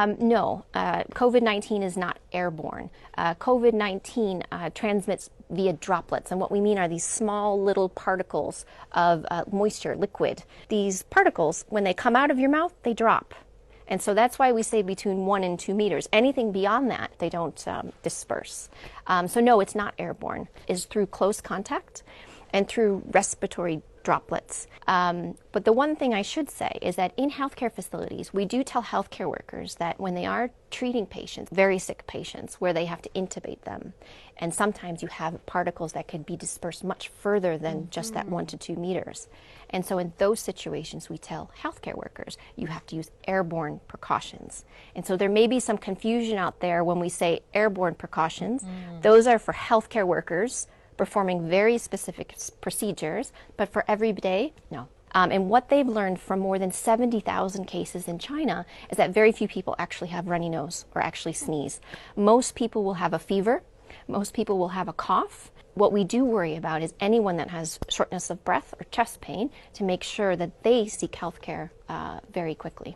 No, COVID-19 is not airborne. COVID-19 transmits via droplets, and what we mean are these small little particles of moisture, liquid. These particles, when they come out of your mouth, they drop. And so that's why we say between 1 and 2 meters. Anything beyond that, they don't disperse. So no, it's not airborne. It's through close contact and through respiratory droplets. But the one thing I should say is that in healthcare facilities, we do tell healthcare workers that when they are treating patients, very sick patients, where they have to intubate them, and sometimes you have particles that could be dispersed much further than just that 1 to 2 meters. And so in those situations, we tell healthcare workers, you have to use airborne precautions. And so there may be some confusion out there when we say airborne precautions. Those are for healthcare workers performing very specific procedures, but for every day, no. And what they've learned from more than 70,000 cases in China is that very few people actually have runny nose or actually sneeze. Most people will have a fever. Most people will have a cough. What we do worry about is anyone that has shortness of breath or chest pain, to make sure that they seek health care very quickly.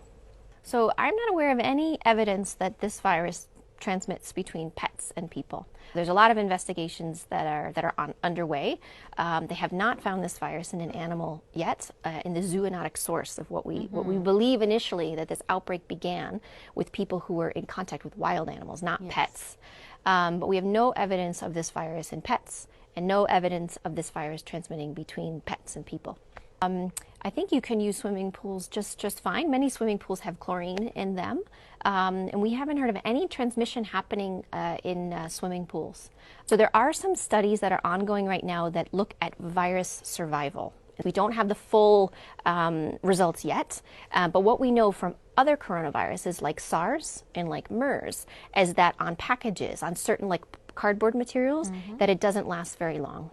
So I'm not aware of any evidence that this virus transmits between pets and people. There's a lot of investigations that are underway. They have not found this virus in an animal yet, in the zoonotic source of what we believe initially, that this outbreak began with people who were in contact with wild animals, not pets. But we have no evidence of this virus in pets, and no evidence of this virus transmitting between pets and people. I think you can use swimming pools just fine. Many swimming pools have chlorine in them, and we haven't heard of any transmission happening in swimming pools. So there are some studies that are ongoing right now that look at virus survival. We don't have the full results yet, but what we know from other coronaviruses like SARS and like MERS is that on packages, on certain like cardboard materials, that it doesn't last very long.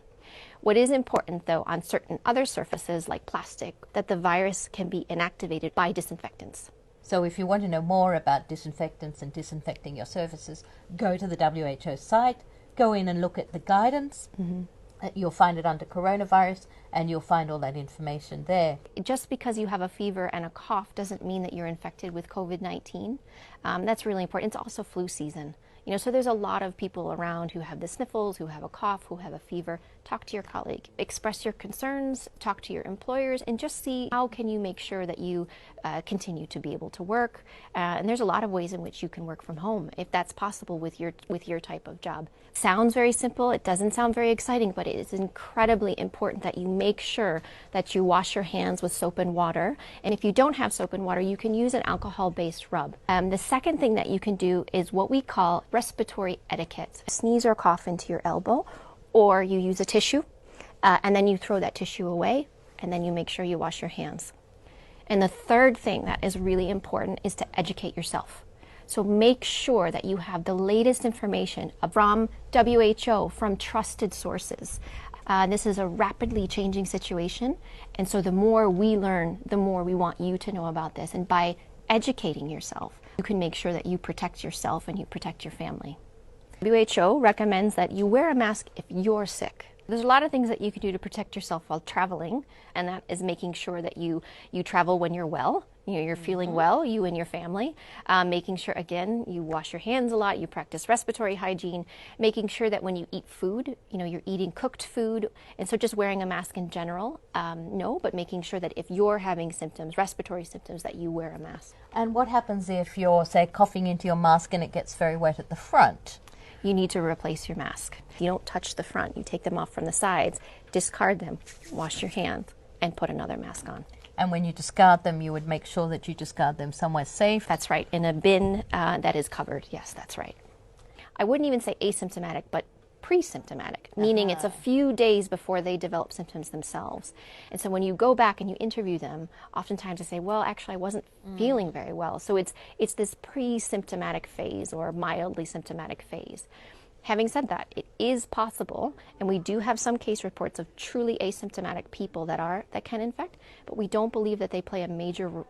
What is important, though, on certain other surfaces like plastic, that the virus can be inactivated by disinfectants. So if you want to know more about disinfectants and disinfecting your surfaces, go to the WHO site, go in and look at the guidance. You'll find it under coronavirus, and you'll find all that information there. Just because you have a fever and a cough doesn't mean that you're infected with COVID-19. That's really important. It's also flu season. So there's a lot of people around who have the sniffles, who have a cough, who have a fever. Talk to your colleague, express your concerns, talk to your employers, and just see how can you make sure that you continue to be able to work. And there's a lot of ways in which you can work from home, if that's possible with your type of job. Sounds very simple. It doesn't sound very exciting, but it is incredibly important that you make sure that you wash your hands with soap and water. And if you don't have soap and water, you can use an alcohol-based rub. The second thing that you can do is what we call respiratory etiquette. Sneeze or cough into your elbow, or you use a tissue, and then you throw that tissue away, and then you make sure you wash your hands. And the third thing that is really important is to educate yourself. So make sure that you have the latest information from WHO, from trusted sources. This is a rapidly changing situation, and so the more we learn, the more we want you to know about this. And by educating yourself, you can make sure that you protect yourself and you protect your family. WHO recommends that you wear a mask if you're sick. There's a lot of things that you can do to protect yourself while traveling, and that is making sure that you travel when you're well. You're feeling well, you and your family. Making sure, again, you wash your hands a lot, you practice respiratory hygiene, making sure that when you eat food, you're eating cooked food. And so just wearing a mask in general, no, but making sure that if you're having symptoms, respiratory symptoms, that you wear a mask. And what happens if you're, say, coughing into your mask and it gets very wet at the front? You need to replace your mask. You don't touch the front, you take them off from the sides, discard them, wash your hands, and put another mask on. And when you discard them, you would make sure that you discard them somewhere safe? That's right, in a bin that is covered. Yes, that's right. I wouldn't even say asymptomatic, but pre-symptomatic, meaning it's a few days before they develop symptoms themselves. And so when you go back and you interview them, oftentimes they say, well, actually, I wasn't feeling very well. So it's this pre-symptomatic phase or mildly symptomatic phase. Having said that, it is possible, and we do have some case reports of truly asymptomatic people that can infect, but we don't believe that they play a major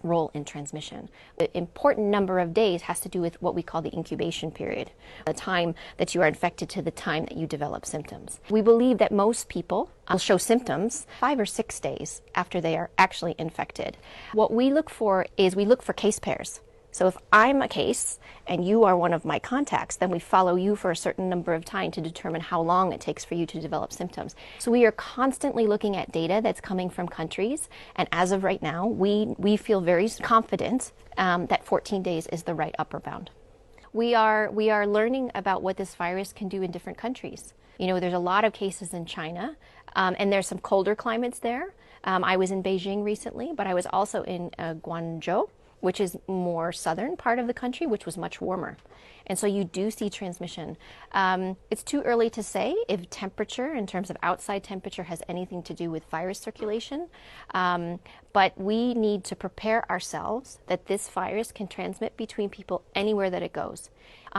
role in transmission. The important number of days has to do with what we call the incubation period, the time that you are infected to the time that you develop symptoms. We believe that most people will show symptoms 5 or 6 days after they are actually infected. What we look for is we look for case pairs. So if I'm a case and you are one of my contacts, then we follow you for a certain number of time to determine how long it takes for you to develop symptoms. So we are constantly looking at data that's coming from countries, and as of right now, we feel very confident that 14 days is the right upper bound. We are learning about what this virus can do in different countries. You know, there's a lot of cases in China, and there's some colder climates there. I was in Beijing recently, but I was also in Guangzhou, which is more southern part of the country, which was much warmer. And so you do see transmission. It's too early to say if temperature, in terms of outside temperature, has anything to do with virus circulation. But we need to prepare ourselves that this virus can transmit between people anywhere that it goes.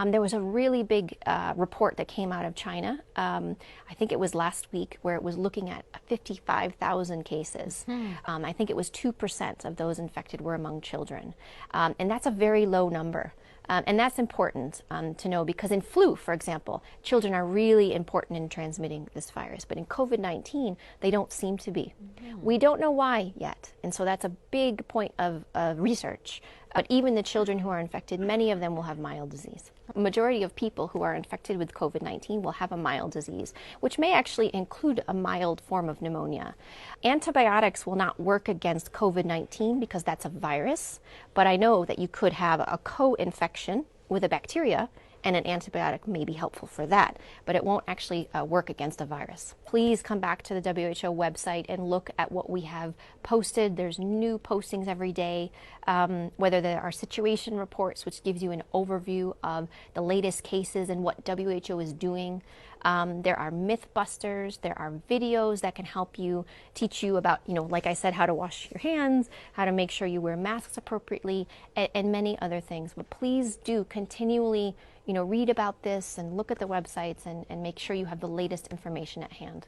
There was a really big report that came out of China, I think it was last week, where it was looking at 55,000 cases. I think it was 2% of those infected were among children. And that's a very low number. And that's important to know, because in flu, for example, children are really important in transmitting this virus. But in COVID-19, they don't seem to be. We don't know why yet. And so that's a big point of research. But even the children who are infected, many of them will have mild disease. A majority of people who are infected with COVID-19 will have a mild disease, which may actually include a mild form of pneumonia. Antibiotics will not work against COVID-19 because that's a virus, but I know that you could have a co-infection with a bacteria, and an antibiotic may be helpful for that, but it won't actually work against a virus. Please come back to the WHO website and look at what we have posted. There's new postings every day, whether there are situation reports, which gives you an overview of the latest cases and what WHO is doing. There are myth busters, there are videos that can help you, teach you about, like I said, how to wash your hands, how to make sure you wear masks appropriately, and many other things. But please do continually, read about this and look at the websites and make sure you have the latest information at hand.